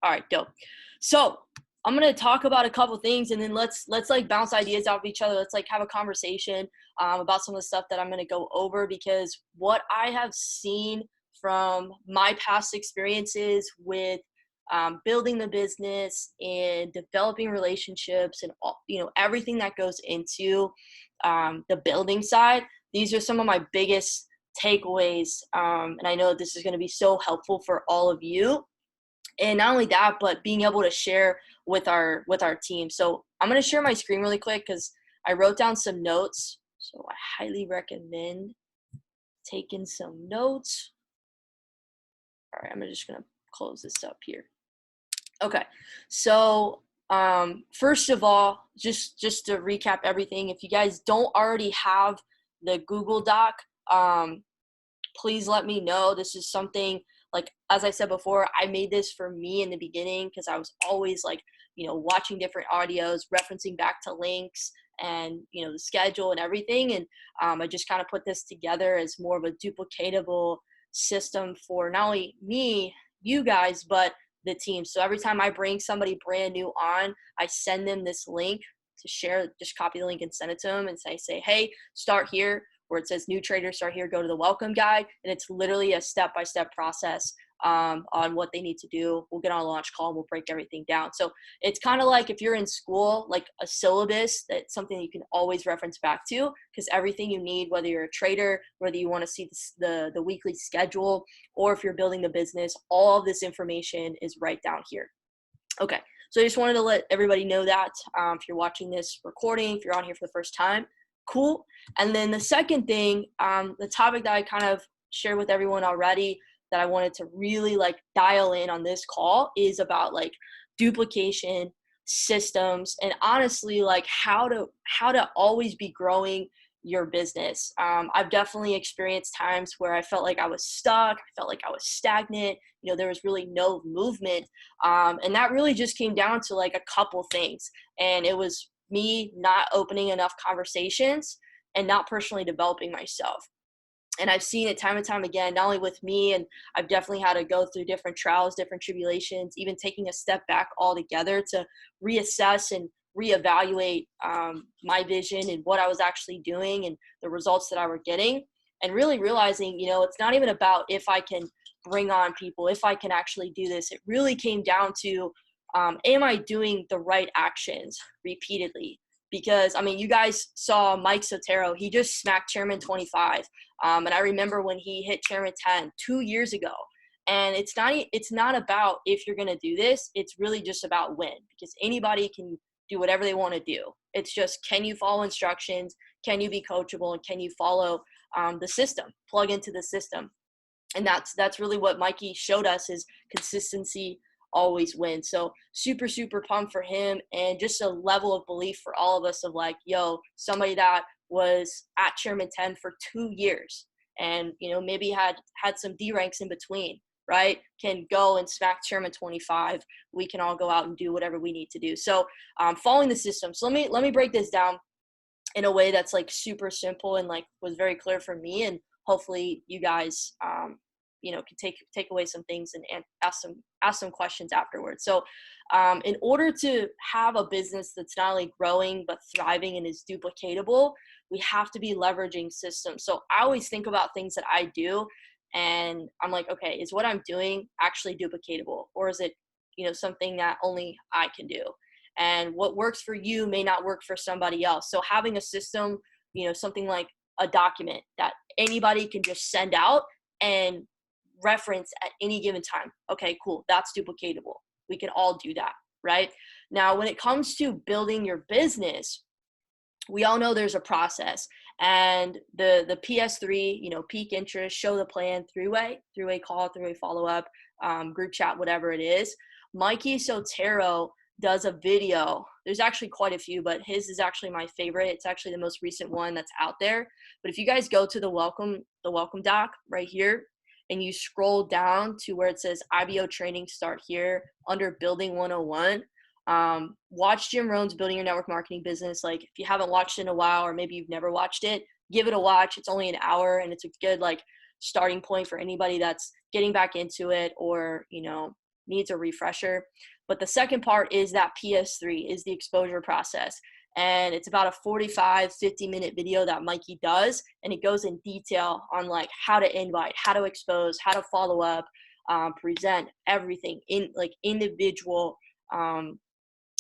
All right, dope. So I'm gonna talk about a couple things, and then let's like bounce ideas off of each other. Let's like have a conversation about some of the stuff that I'm gonna go over, because what I have seen from my past experiences with building the business and developing relationships and all, everything that goes into the building side. These are some of my biggest takeaways, and I know this is going to be so helpful for all of you. And not only that, but being able to share with our team. So I'm going to share my screen really quick because I wrote down some notes. So I highly recommend taking some notes. All right, I'm just going to close this up here. Okay, so first of all, just to recap everything, if you guys don't already have the Google Doc, please let me know. This is something, like, as I said before, I made this for me in the beginning because I was always like, watching different audios, referencing back to links and, the schedule and everything. And I just kind of put this together as more of a duplicatable system for not only me, you guys, but the team. So every time I bring somebody brand new on, I send them this link to share, just copy the link and send it to them and say, hey, start here, where it says new trader, start here, go to the welcome guide. And it's literally a step-by-step process on what they need to do. We'll get on a launch call and we'll break everything down. So it's kind of like if you're in school, like a syllabus, that's something you can always reference back to, because everything you need, whether you're a trader, whether you want to see the weekly schedule, or if you're building the business, all of this information is right down here. Okay, so I just wanted to let everybody know that if you're watching this recording, if you're on here for the first time, cool. And then the second thing, the topic that I kind of shared with everyone already that I wanted to really like dial in on this call is about like duplication, systems, and honestly like how to always be growing your business. I've definitely experienced times where I felt like I was stuck. I felt like I was stagnant. There was really no movement. And that really just came down to like a couple things. And it was me not opening enough conversations and not personally developing myself. And I've seen it time and time again, not only with me, and I've definitely had to go through different trials, different tribulations, even taking a step back altogether to reassess and reevaluate my vision and what I was actually doing and the results that I were getting, and really realizing, it's not even about if I can bring on people, if I can actually do this. It really came down to, am I doing the right actions repeatedly? Because, you guys saw Mike Sotero. He just smacked Chairman 25. And I remember when he hit Chairman 10 2 years ago. And it's not about if you're going to do this. It's really just about when, because anybody can do whatever they want to do. It's just, can you follow instructions? Can you be coachable? And can you follow the system, plug into the system? And that's really what Mikey showed us, is consistency always wins. So super, super pumped for him, and just a level of belief for all of us of like, yo, somebody that was at Chairman 10 for 2 years and, maybe had some D ranks in between, right, can go and smack Chairman 25. We can all go out and do whatever we need to do. So following the system. So let me break this down in a way that's like super simple and like was very clear for me, and hopefully you guys can take away some things and ask some questions afterwards. So in order to have a business that's not only growing but thriving and is duplicatable, we have to be leveraging systems. So I always think about things that I do and I'm like, okay, is what I'm doing actually duplicatable, or is it something that only I can do? And what works for you may not work for somebody else. So having a system, something like a document that anybody can just send out and reference at any given time. Okay, cool. That's duplicatable. We can all do that, right? Now, when it comes to building your business, we all know there's a process, and the PS3, peak interest, show the plan, three-way call, three-way follow-up, group chat, whatever it is. Mikey Sotero does a video. There's actually quite a few, but his is actually my favorite. It's actually the most recent one that's out there. But if you guys go to the welcome doc right here, and you scroll down to where it says IBO training, start here, under building 101, watch Jim Rohn's Building Your Network Marketing Business. Like, if you haven't watched it in a while, or maybe you've never watched it, give it a watch. It's only an hour, and it's a good like starting point for anybody that's getting back into it, or needs a refresher. But the second part is that PS3, is the exposure process. And it's about a 45, 50-minute video that Mikey does. And it goes in detail on like how to invite, how to expose, how to follow up, present everything in like individual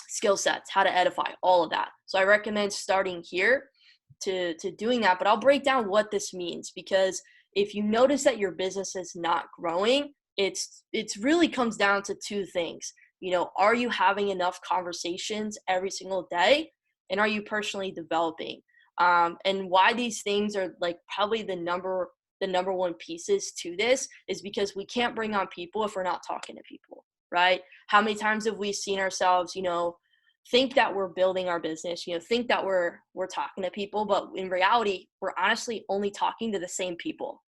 skill sets, how to edify, all of that. So I recommend starting here to doing that. But I'll break down what this means, because if you notice that your business is not growing, it's really comes down to two things. You know, are you having enough conversations every single day? And are you personally developing? And why these things are like probably the number one pieces to this is because we can't bring on people if we're not talking to people, right? How many times have we seen ourselves, you know, think that we're building our business, you know, think that we're talking to people, but in reality, we're honestly only talking to the same people.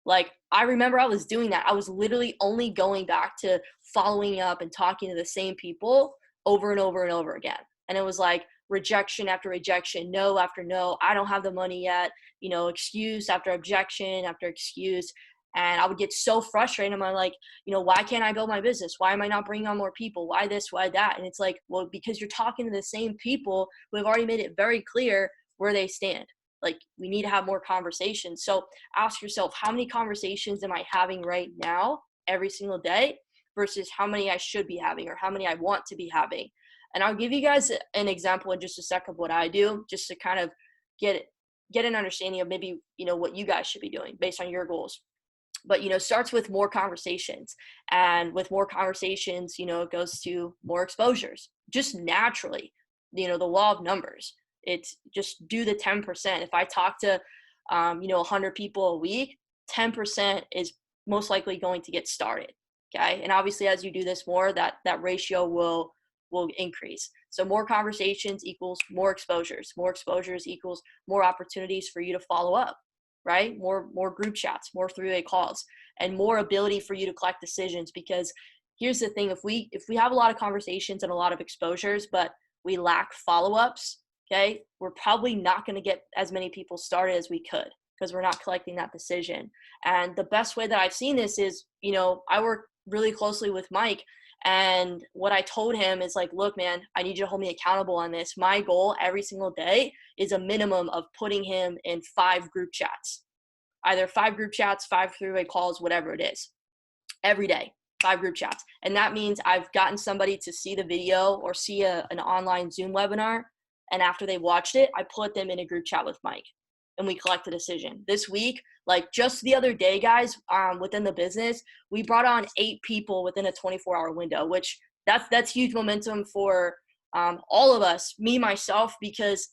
Like, I remember I was doing that. I was literally only going back to following up and talking to the same people over and over and over again. And it was like rejection after rejection, no after no, I don't have the money yet, you know, excuse after objection after excuse. And I would get so frustrated. I'm like, you know, why can't I build my business? Why am I not bringing on more people? Why this, why that? And it's like, well, because you're talking to the same people who have already made it very clear where they stand. Like, we need to have more conversations. So ask yourself, how many conversations am I having right now every single day versus how many I should be having or how many I want to be having? And I'll give you guys an example in just a sec of what I do, just to kind of get an understanding of maybe, you know, what you guys should be doing based on your goals. But, you know, starts with more conversations, and with more conversations, you know, it goes to more exposures just naturally, you know, the law of numbers. It's just do the 10%. If I talk to, you know, 100 people a week, 10% is most likely going to get started. Okay. And obviously, as you do this more, that ratio will increase. So more conversations equals more exposures. More exposures equals more opportunities for you to follow up, right? More group chats, more three-way calls, and more ability for you to collect decisions. Because here's the thing, if we have a lot of conversations and a lot of exposures, but we lack follow-ups, okay, we're probably not going to get as many people started as we could, because we're not collecting that decision. And the best way that I've seen this is, you know, I work really closely with Mike, and what I told him is like, look, man, I need you to hold me accountable on this. My goal every single day is a minimum of putting him in 5 group chats, either 5 group chats, 5 three-way calls, whatever it is, every day, 5 group chats. And that means I've gotten somebody to see the video or see an online Zoom webinar. And after they watched it, I put them in a group chat with Mike, and we collect a decision. This week, like just the other day, guys, within the business, we brought on 8 people within a 24-hour window, which that's huge momentum for all of us, me, myself, because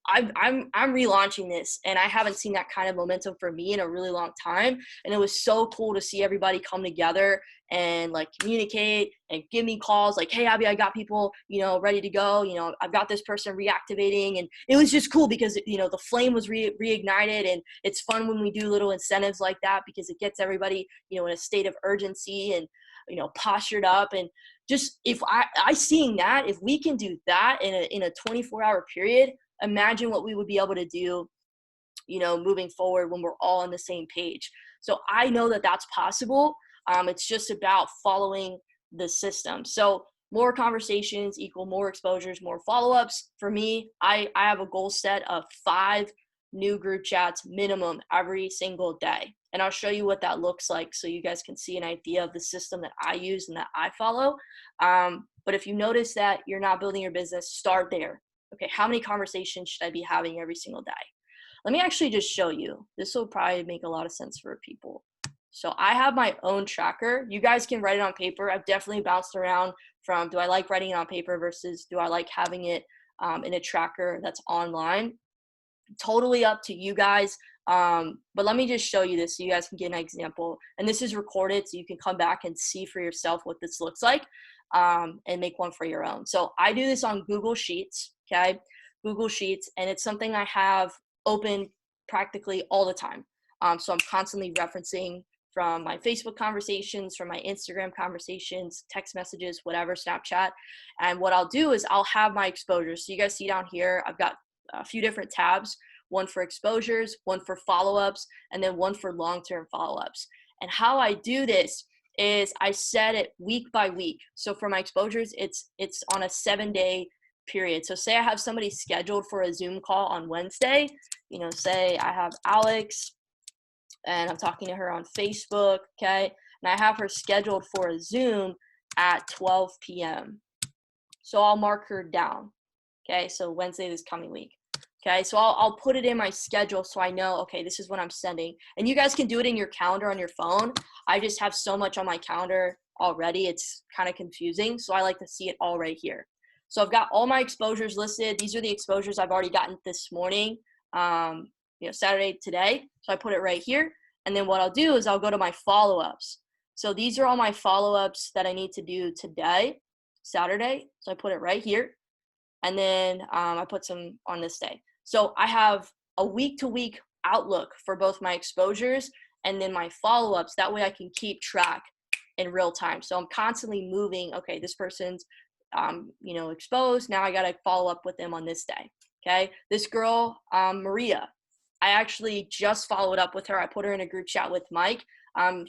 I'm relaunching this, and I haven't seen that kind of momentum for me in a really long time. And it was so cool to see everybody come together and like communicate and give me calls like, hey, Abby, I got people, you know, ready to go. You know, I've got this person reactivating. And it was just cool because, you know, the flame was reignited. And it's fun when we do little incentives like that, because it gets everybody, you know, in a state of urgency and, you know, postured up. And just if I seeing that, if we can do that in a 24-hour period, imagine what we would be able to do, you know, moving forward when we're all on the same page. So I know that that's possible. It's just about following the system. So more conversations equal more exposures, more follow-ups. For me, I have a goal set of 5 new group chats minimum every single day. And I'll show you what that looks like so you guys can see an idea of the system that I use and that I follow. But if you notice that you're not building your business, start there. Okay, how many conversations should I be having every single day? Let me actually just show you. This will probably make a lot of sense for people. So I have my own tracker. You guys can write it on paper. I've definitely bounced around from, do I like writing it on paper versus do I like having it in a tracker that's online? Totally up to you guys. But let me just show you this so you guys can get an example. And this is recorded so you can come back and see for yourself what this looks like and make one for your own. So I do this on Google Sheets, okay? Google Sheets, and it's something I have open practically all the time. So I'm constantly referencing from my Facebook conversations, from my Instagram conversations, text messages, whatever, Snapchat. And what I'll do is I'll have my exposures. So you guys see down here, I've got a few different tabs, one for exposures, one for follow-ups, and then one for long-term follow-ups. And how I do this is I set it week by week. So for my exposures, it's on a 7-day period. So say I have somebody scheduled for a Zoom call on Wednesday, say I have Alex and I'm talking to her on Facebook, okay? And I have her scheduled for a Zoom at 12 p.m. So I'll mark her down, okay? So Wednesday this coming week. Okay, so I'll put it in my schedule so I know, okay, this is what I'm sending. And you guys can do it in your calendar on your phone. I just have so much on my calendar already. It's kind of confusing. So I like to see it all right here. So I've got all my exposures listed. These are the exposures I've already gotten this morning, Saturday today. So I put it right here. And then what I'll do is I'll go to my follow-ups. So these are all my follow-ups that I need to do today, Saturday. So I put it right here. And then I put some on this day. So I have a week-to-week outlook for both my exposures and then my follow-ups. That way I can keep track in real time. So I'm constantly moving, okay, this person's, exposed. Now I got to follow up with them on this day, okay? This girl, Maria, I actually just followed up with her. I put her in a group chat with Mike.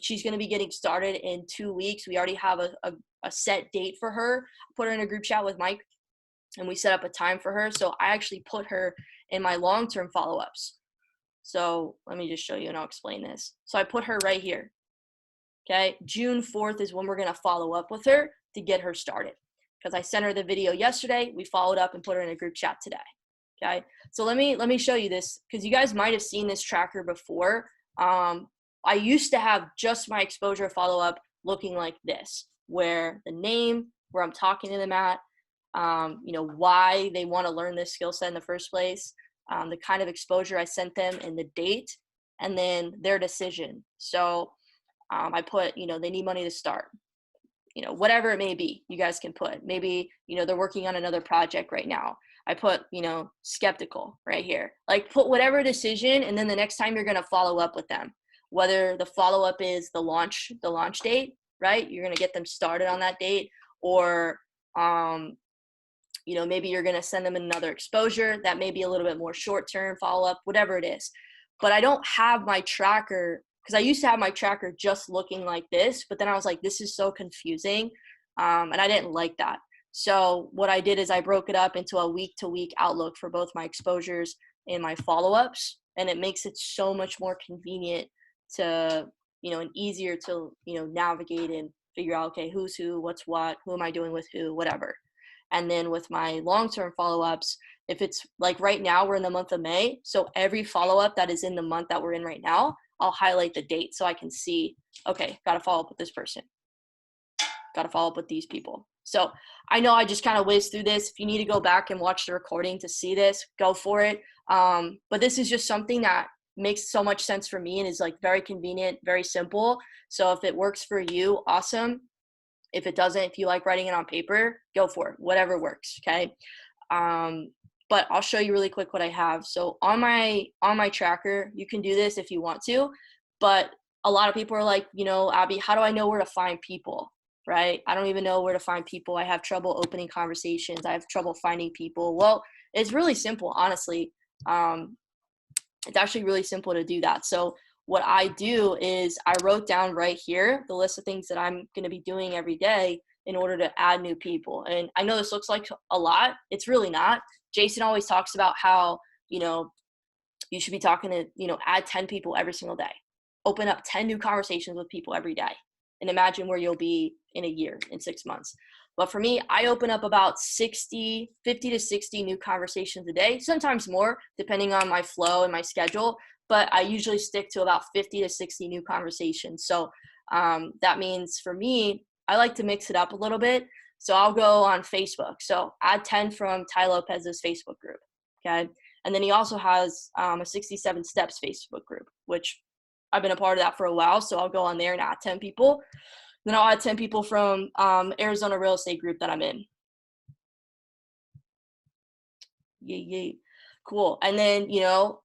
She's going to be getting started in 2 weeks. We already have a set date for her. Put her in a group chat with Mike, and we set up a time for her. So I actually put her in my long-term follow-ups. So let me just show you and I'll explain this. So I put her right here. Okay, June 4th is when we're going to follow up with her to get her started. Because I sent her the video yesterday, we followed up and put her in a group chat today. Okay, so let me show you this, because you guys might have seen this tracker before. I used to have just my exposure follow-up looking like this, where the name, where I'm talking to them at, why they want to learn this skill set in the first place, the kind of exposure I sent them, and the date, and then their decision. So I put, they need money to start, whatever it may be, you guys can put. Maybe, they're working on another project right now. I put, skeptical right here. Like, put whatever decision, and then the next time you're going to follow up with them, whether the follow-up is the launch date, right? You're going to get them started on that date, or maybe you're going to send them another exposure that may be a little bit more short-term follow-up, whatever it is. But I don't have my tracker, because I used to have my tracker just looking like this, but then I was like, this is so confusing, and I didn't like that. So what I did is I broke it up into a week-to-week outlook for both my exposures and my follow-ups, and it makes it so much more convenient to, and easier to, navigate and figure out, okay, who's who, what's what, who am I doing with who, whatever. And then with my long-term follow-ups, if it's like right now, we're in the month of May. So every follow-up that is in the month that we're in right now, I'll highlight the date so I can see, okay, got to follow up with this person. Got to follow up with these people. So I know I just kind of whizzed through this. If you need to go back and watch the recording to see this, go for it. But this is just something that makes so much sense for me and is like very convenient, very simple. So if it works for you, awesome. If it doesn't, if you like writing it on paper, go for it, whatever works, okay? But I'll show you really quick what I have. So on my tracker, you can do this if you want to, but a lot of people are like, Abby, how do I know where to find people, right? I don't even know where to find people. I have trouble opening conversations. I have trouble finding people. Well, it's really simple, honestly. It's actually really simple to do that. So what I do is I wrote down right here the list of things that I'm going to be doing every day in order to add new people. And I know this looks like a lot. It's really not. Jason always talks about how, you should be talking to, add 10 people every single day. Open up 10 new conversations with people every day. And imagine where you'll be in a year, in 6 months. But for me, I open up about 50 to 60 new conversations a day, sometimes more, depending on my flow and my schedule. But I usually stick to about 50 to 60 new conversations. So that means for me, I like to mix it up a little bit. So I'll go on Facebook. So add 10 from Ty Lopez's Facebook group, okay? And then he also has a 67 Steps Facebook group, which I've been a part of that for a while. So I'll go on there and add 10 people. Then I'll add 10 people from Arizona real estate group that I'm in. Yay. Cool. And then,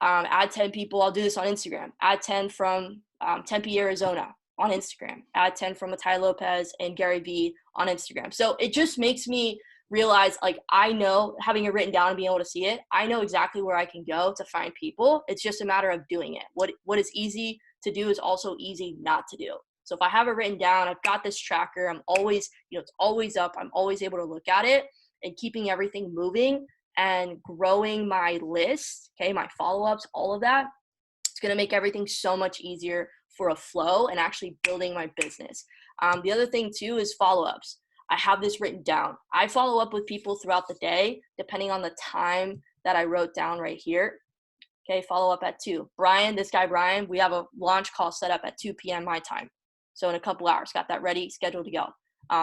add 10 people. I'll do this on Instagram. Add 10 from Tempe, Arizona on Instagram. Add 10 from Ty Lopez and Gary Vee on Instagram. So it just makes me realize, like, I know, having it written down and being able to see it, I know exactly where I can go to find people. It's just a matter of doing it. What is easy to do is also easy not to do. So if I have it written down, I've got this tracker, I'm always, it's always up. I'm always able to look at it and keeping everything moving and growing my list, okay, my follow-ups, all of that. It's going to make everything so much easier for a flow and actually building my business. The other thing too is follow-ups. I have this written down. I follow up with people throughout the day, depending on the time that I wrote down right here. Okay, follow up at 2. Brian, this guy Brian, we have a launch call set up at 2 p.m. my time. So in a couple hours, got that ready, scheduled to go.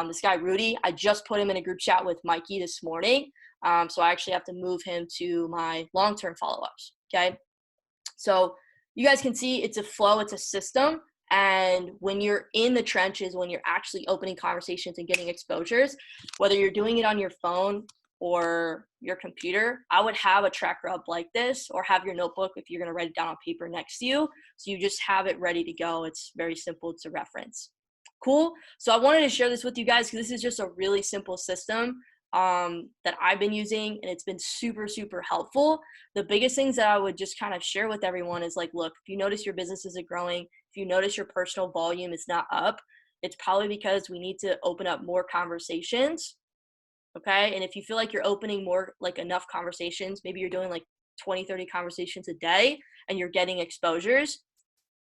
This guy Rudy, I just put him in a group chat with Mikey this morning. So I actually have to move him to my long-term follow-ups, okay? So you guys can see it's a flow, it's a system. And when you're in the trenches, when you're actually opening conversations and getting exposures, whether you're doing it on your phone or your computer, I would have a tracker up like this, or have your notebook if you're going to write it down on paper next to you. So you just have it ready to go. It's very simple to reference. Cool. So I wanted to share this with you guys because this is just a really simple system that I've been using, and it's been super, super helpful. The biggest things that I would just kind of share with everyone is like, look, if you notice your business isn't growing, if you notice your personal volume is not up, it's probably because we need to open up more conversations. Okay. And if you feel like you're opening more, like enough conversations, maybe you're doing like 20, 30 conversations a day and you're getting exposures.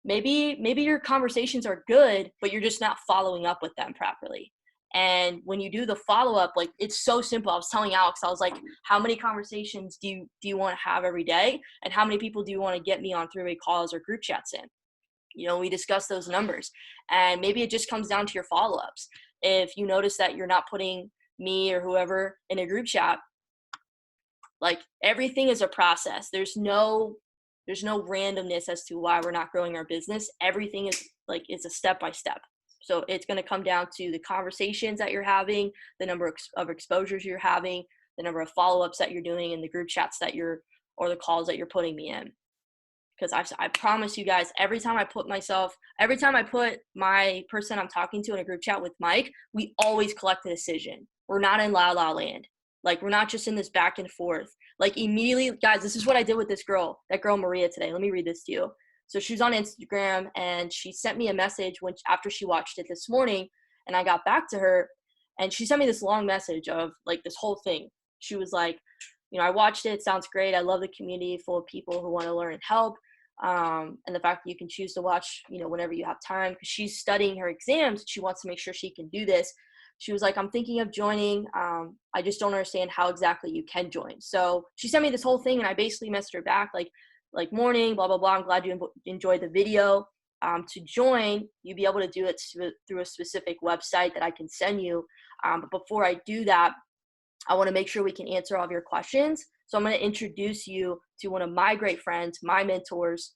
Maybe your conversations are good, but you're just not following up with them properly. And when you do the follow-up, like, it's so simple. I was telling Alex, I was like, how many conversations do you want to have every day? And how many people do you want to get me on three-way calls or group chats in? We discuss those numbers. And maybe it just comes down to your follow-ups. If you notice that you're not putting me or whoever in a group chat, like, everything is a process. There's no randomness as to why we're not growing our business. Everything is like, it's a step by step. So it's going to come down to the conversations that you're having, the number of exposures you're having, the number of follow-ups that you're doing, and the group chats or the calls that you're putting me in. Because I promise you guys, every time I put my person I'm talking to in a group chat with Mike, we always collect a decision. We're not in la la land. Like, we're not just in this back and forth. Like, immediately, guys, this is what I did with that girl Maria today. Let me read this to you. So she was on Instagram and she sent me a message after she watched it this morning, and I got back to her and she sent me this long message of like this whole thing. She was like, I watched it. Sounds great. I love the community full of people who want to learn and help. And the fact that you can choose to watch, whenever you have time, because she's studying her exams. She wants to make sure she can do this. She was like, I'm thinking of joining. I just don't understand how exactly you can join. So she sent me this whole thing, and I basically messaged her back like morning, blah, blah, blah. I'm glad you enjoyed the video. To join, you'll be able to do it through a specific website that I can send you. But before I do that, I want to make sure we can answer all of your questions. So I'm going to introduce you to one of my great friends, my mentors.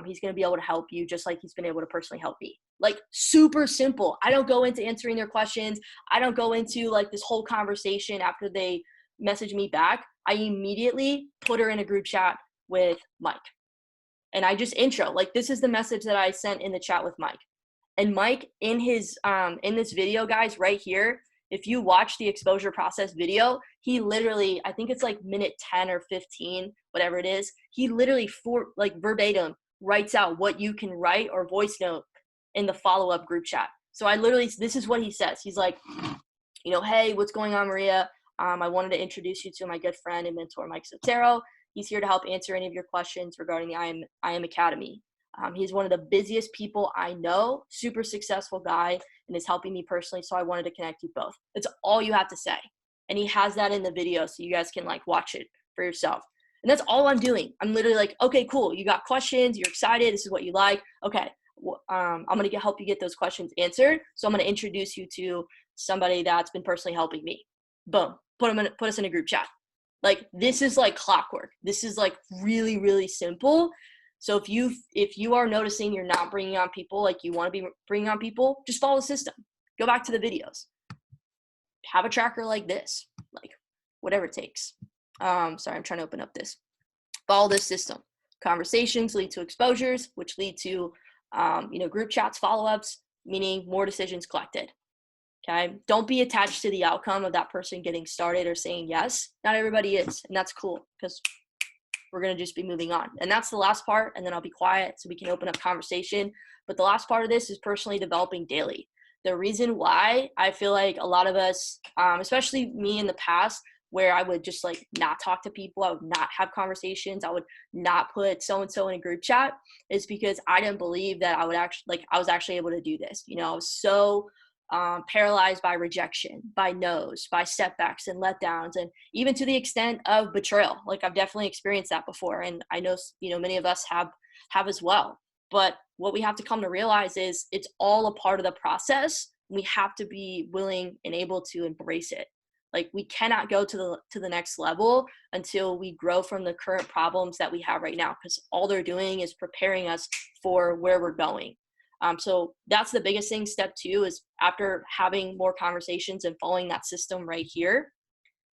He's going to be able to help you just like he's been able to personally help me. Like, super simple. I don't go into answering their questions. I don't go into like this whole conversation after they message me back. I immediately put her in a group chat with Mike. And I just intro, like, this is the message that I sent in the chat with Mike. And Mike, in this video, guys, right here, if you watch the exposure process video, he literally, I think it's like minute 10 or 15, whatever it is, he literally verbatim writes out what you can write or voice note in the follow-up group chat. So this is what he says. He's like, hey, what's going on, Maria? I wanted to introduce you to my good friend and mentor, Mike Sotero. He's here to help answer any of your questions regarding the I Am Academy. He's one of the busiest people I know, super successful guy, and is helping me personally. So I wanted to connect you both. That's all you have to say. And he has that in the video, so you guys can like watch it for yourself. And that's all I'm doing. I'm literally like, okay, cool. You got questions. You're excited. This is what you like. Okay. I'm going to help you get those questions answered. So I'm going to introduce you to somebody that's been personally helping me. Boom. Put us in a group chat. Like, this is like clockwork. This is like really, really simple. So if you are noticing you're not bringing on people like you want to be bringing on people, just follow the system. Go back to the videos. Have a tracker like this, like whatever it takes. Sorry, I'm trying to open up this. Follow this system. Conversations lead to exposures, which lead to, group chats, follow-ups, meaning more decisions collected. Okay. Don't be attached to the outcome of that person getting started or saying yes. Not everybody is. And that's cool, because we're going to just be moving on. And that's the last part. And then I'll be quiet so we can open up conversation. But the last part of this is personally developing daily. The reason why I feel like a lot of us, especially me in the past, where I would just like not talk to people, I would not have conversations, I would not put so-and-so in a group chat, is because I didn't believe that I was actually able to do this. You know, I was so paralyzed by rejection, by no's, by setbacks and letdowns, and even to the extent of betrayal. Like I've definitely experienced that before, and I know many of us have as well. But what we have to come to realize is it's all a part of the process. We have to be willing and able to embrace it. Like we cannot go to the next level until we grow from the current problems that we have right now, because all they're doing is preparing us for where we're going. So that's the biggest thing. Step 2 is, after having more conversations and following that system right here,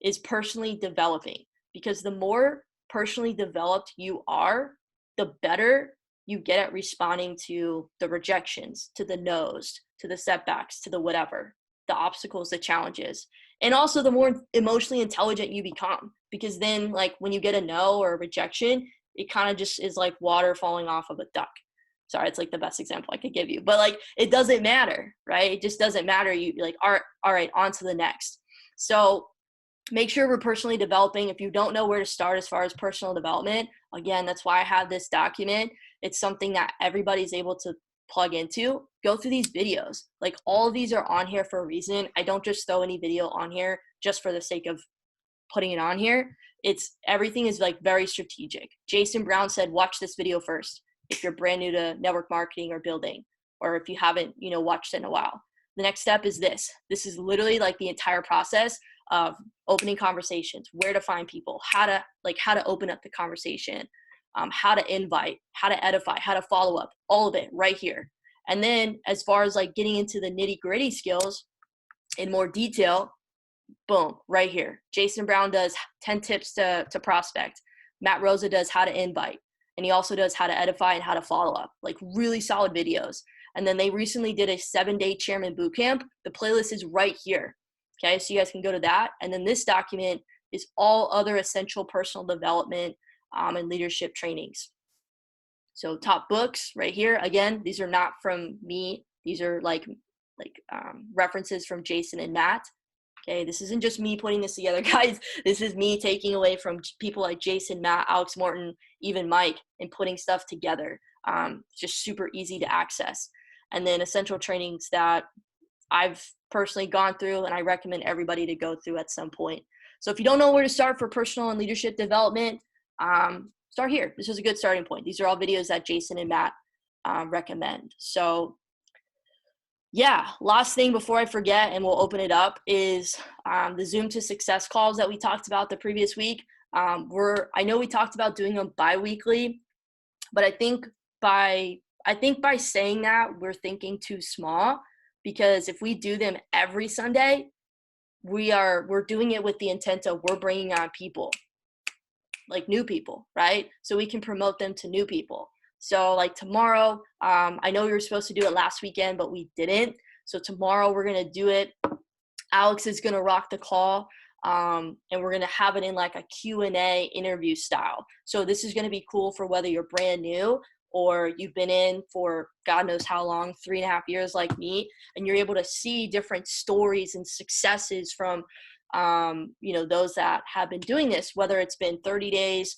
is personally developing. Because the more personally developed you are, the better you get at responding to the rejections, to the no's, to the setbacks, to the whatever, the obstacles, the challenges. And also the more emotionally intelligent you become, because then like when you get a no or a rejection, it kind of just is like water falling off of a duck. Sorry, it's like the best example I could give you, but like it doesn't matter, right? It just doesn't matter. You like, all right, on to the next. So make sure we're personally developing. If you don't know where to start as far as personal development, again, that's why I have this document. It's something that everybody's able to plug into. Go through these videos. Like all of these are on here for a reason. I don't just throw any video on here just for the sake of putting it on here. Everything is like very strategic. Jason Brown said, watch this video first if you're brand new to network marketing or building, or if you haven't, watched it in a while. The next step is this. This is literally like the entire process of opening conversations, where to find people, how to open up the conversation, how to invite, how to edify, how to follow up, all of it right here. And then as far as like getting into the nitty gritty skills in more detail, boom, right here. Jason Brown does 10 tips to prospect. Matt Rosa does how to invite. And he also does how to edify and how to follow up, like really solid videos. And then they recently did a 7-day chairman bootcamp. The playlist is right here. Okay, so you guys can go to that. And then this document is all other essential personal development and leadership trainings. So top books right here. Again, these are not from me. These are like references from Jason and Matt. Okay, this isn't just me putting this together, guys. This is me taking away from people like Jason, Matt, Alex Morton, even Mike, and putting stuff together. Just super easy to access. And then essential trainings that I've personally gone through and I recommend everybody to go through at some point. So if you don't know where to start for personal and leadership development, start here. This is a good starting point. These are all videos that Jason and Matt recommend. So yeah, last thing before I forget, and we'll open it up, is the Zoom to Success calls that we talked about the previous week. I know we talked about doing them bi-weekly, but I think by saying that, we're thinking too small, because if we do them every Sunday, we're doing it with the intent of we're bringing on people, like new people, right? So we can promote them to new people. So like tomorrow, I know we were supposed to do it last weekend, but we didn't. So tomorrow we're going to do it. Alex is going to rock the call, and we're going to have it in like a Q&A interview style. So this is going to be cool for whether you're brand new or you've been in for God knows how long, 3.5 years like me, and you're able to see different stories and successes from, those that have been doing this, whether it's been 30 days,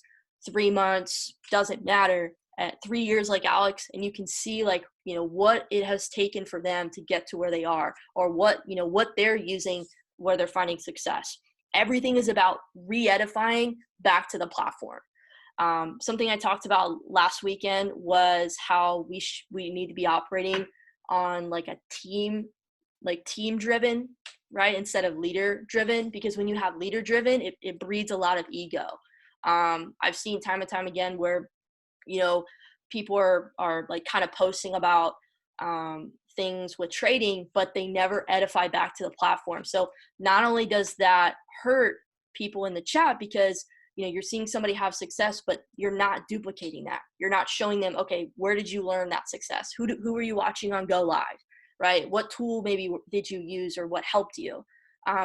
3 months, doesn't matter. At 3 years like Alex, and you can see what it has taken for them to get to where they are, or what they're using where they're finding success. Everything is about re-edifying back to the platform. Something I talked about last weekend was how we need to be operating on like a team driven, right? Instead of leader driven, because when you have leader driven, it breeds a lot of ego. I've seen time and time again where people are like kind of posting about things with trading, but they never edify back to the platform. So not only does that hurt people in the chat, because you're seeing somebody have success, but you're not duplicating that. You're not showing them, okay, where did you learn that success? Who were you watching on Go Live, right? What tool maybe did you use, or what helped you?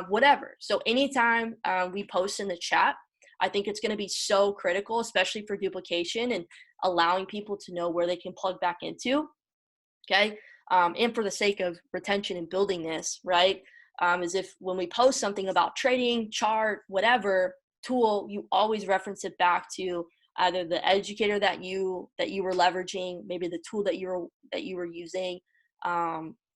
Whatever. So anytime we post in the chat, I think it's going to be so critical, especially for duplication and allowing people to know where they can plug back into. Okay. And for the sake of retention and building this, right? Is if when we post something about trading, chart, whatever tool, you always reference it back to either the educator that you were leveraging, maybe the tool that you were using,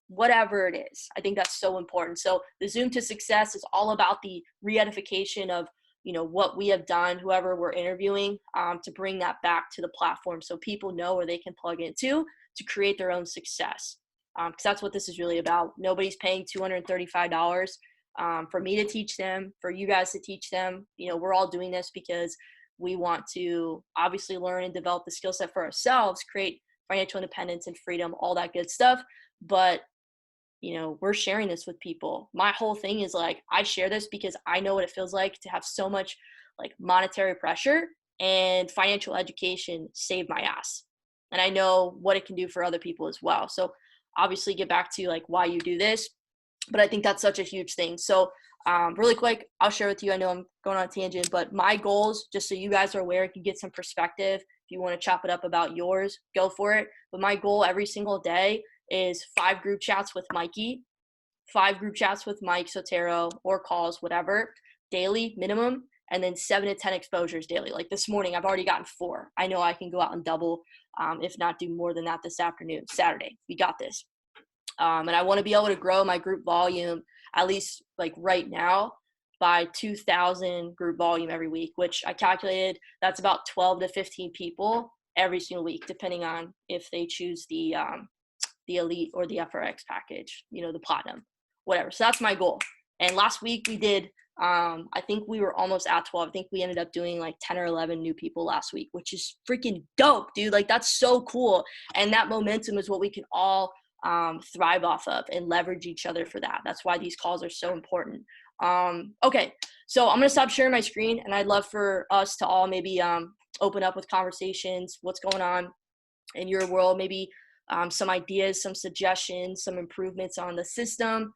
whatever it is. I think that's so important. So the Zoom to Success is all about the re-edification of what we have done, whoever we're interviewing, to bring that back to the platform so people know where they can plug into to create their own success. Because that's what this is really about. Nobody's paying $235 for me to teach them, for you guys to teach them. We're all doing this because we want to obviously learn and develop the skill set for ourselves, create financial independence and freedom, all that good stuff. But we're sharing this with people. My whole thing is like, I share this because I know what it feels like to have so much like monetary pressure, and financial education saved my ass. And I know what it can do for other people as well. So obviously get back to like why you do this, but I think that's such a huge thing. So really quick, I'll share with you. I know I'm going on a tangent, but my goals, just so you guys are aware, you get some perspective. If you want to chop it up about yours, go for it. But my goal every single day is 5 group chats with Mikey, 5 group chats with Mike Sotero, or calls, whatever, daily minimum, and then 7 to 10 exposures daily. Like this morning, I've already gotten 4. I know I can go out and double, if not do more than that this afternoon, Saturday. We got this. And I want to be able to grow my group volume, at least like right now, by 2,000 group volume every week, which I calculated that's about 12 to 15 people every single week, depending on if they choose the elite or the FRX package, the platinum, whatever. So that's my goal. And last week we did, I think we were almost at 12. I think we ended up doing like 10 or 11 new people last week, which is freaking dope, dude. Like that's so cool. And that momentum is what we can all thrive off of and leverage each other for that. That's why these calls are so important. Okay, so I'm gonna stop sharing my screen, and I'd love for us to all maybe open up with conversations. What's going on in your world? Maybe some ideas, some suggestions, some improvements on the system.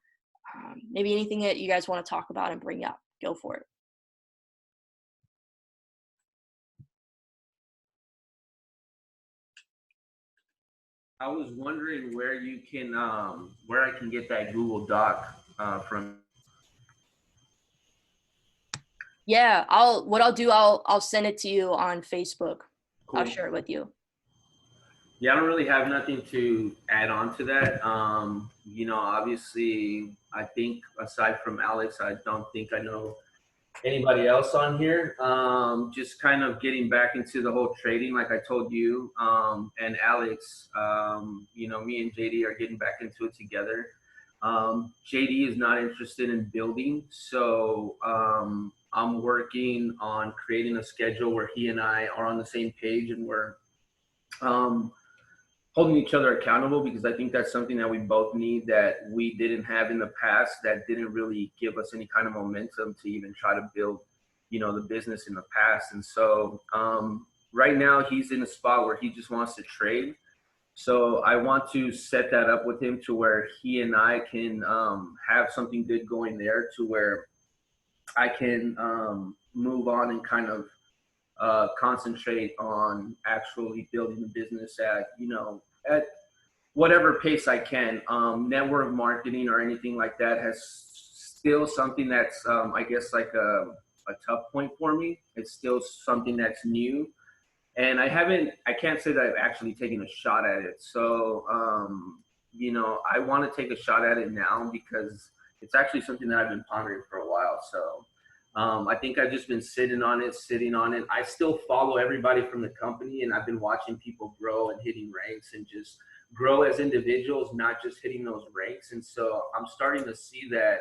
Maybe anything that you guys want to talk about and bring up. Go for it. I was wondering where where I can get that Google Doc from. Yeah, what I'll do, I'll send it to you on Facebook. Cool. I'll share it with you. Yeah, I don't really have nothing to add on to that. Obviously, I think aside from Alex, I don't think I know anybody else on here. Just kind of getting back into the whole trading, like I told you, and Alex. Me and JD are getting back into it together. JD is not interested in building, so I'm working on creating a schedule where he and I are on the same page, and we're holding each other accountable, because I think that's something that we both need that we didn't have in the past, that didn't really give us any kind of momentum to even try to build, the business in the past. And so right now he's in a spot where he just wants to trade. So I want to set that up with him to where he and I can have something good going there, to where I can move on and kind of concentrate on actually building the business at whatever pace I can. Network marketing or anything like that has still something that's, I guess, like a tough point for me. It's still something that's new. And I can't say that I've actually taken a shot at it. So, I want to take a shot at it now, because it's actually something that I've been pondering for a while. So, I think I've just been sitting on it. I still follow everybody from the company, and I've been watching people grow and hitting ranks and just grow as individuals, not just hitting those ranks. And so I'm starting to see that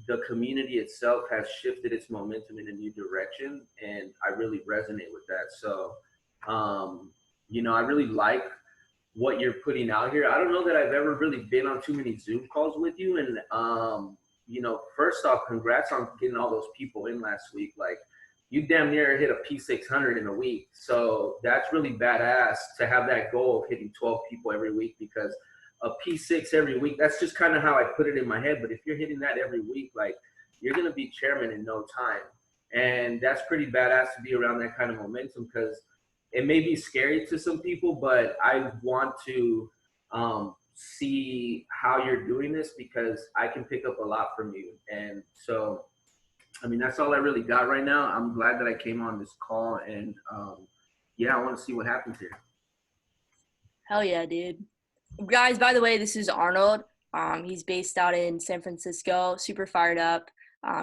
the community itself has shifted its momentum in a new direction, and I really resonate with that. So, I really like what you're putting out here. I don't know that I've ever really been on too many Zoom calls with you. And, first off, congrats on getting all those people in last week. Like, you damn near hit a P600 in a week. So that's really badass to have that goal of hitting 12 people every week, because a P6 every week, that's just kind of how I put it in my head. But if you're hitting that every week, like, you're going to be chairman in no time. And that's pretty badass to be around that kind of momentum, because it may be scary to some people, but I want to see how you're doing this because I can pick up a lot from you. And so, I mean, that's all I really got right now. I'm glad that I came on this call, and yeah, I want to see what happens here. Hell yeah, dude. Guys, by the way, this is Arnold. He's based out in San Francisco, super fired up,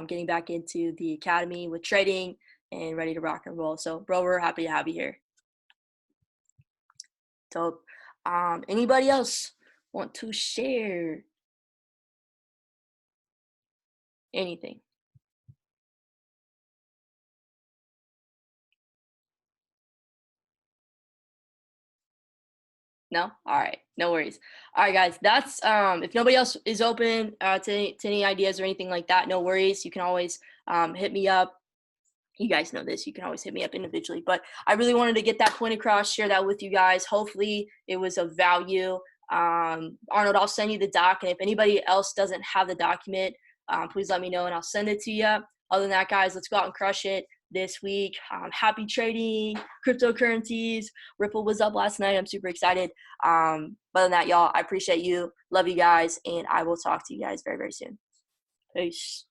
getting back into the academy with trading and ready to rock and roll. So, bro, we're happy to have you here. Dope. Anybody else want to share anything? No? All right. No worries. All right, guys. That's if nobody else is open to any ideas or anything like that, no worries. You can always hit me up. You guys know this. You can always hit me up individually. But I really wanted to get that point across, share that with you guys. Hopefully it was of value. Arnold, I'll send you the doc. And if anybody else doesn't have the document, please let me know and I'll send it to you. Other than that, guys, let's go out and crush it this week. Happy trading, cryptocurrencies. Ripple was up last night. I'm super excited. Other than that, y'all, I appreciate you. Love you guys. And I will talk to you guys very, very soon. Peace.